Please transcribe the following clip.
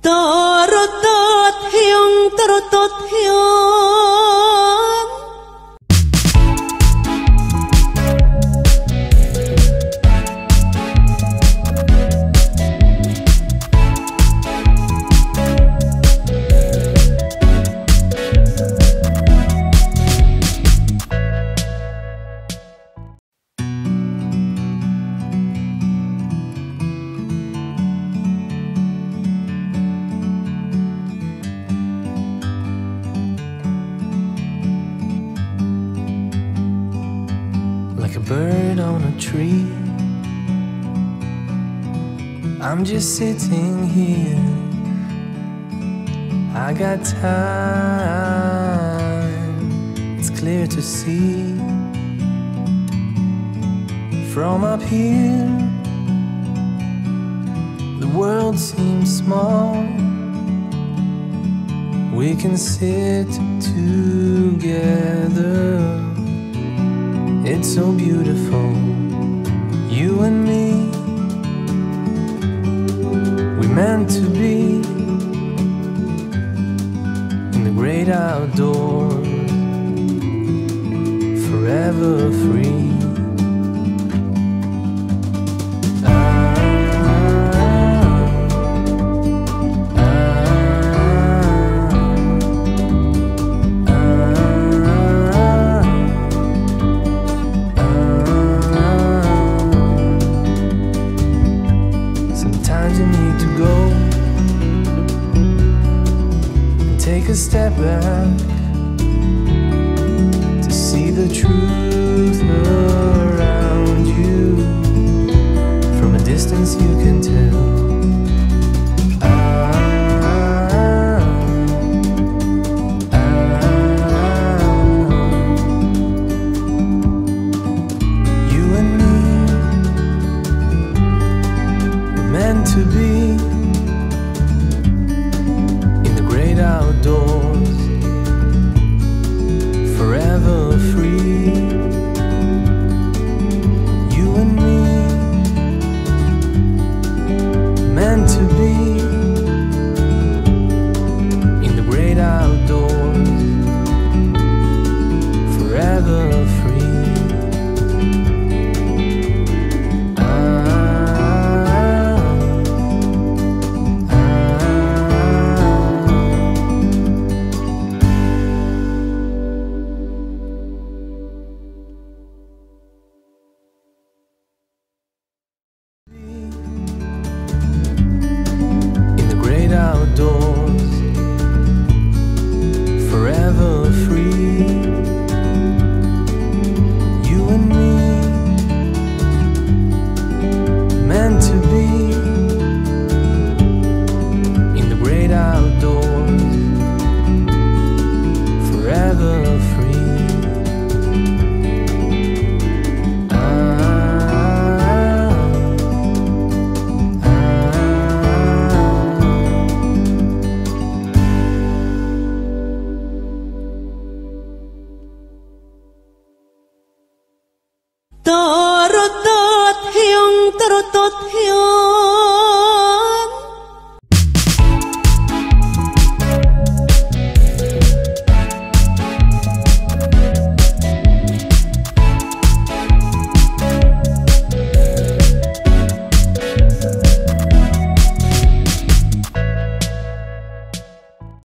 Torotot hyong, torotot hyong. Like a bird on a tree, I'm just sitting here. I got time, it's clear to see. From up here, the world seems small. We can sit together. It's so beautiful, you and me. We meant to be in the great outdoors, forever free. Sometimes you need to go and take a step back to see the truth around you. From a distance you can tell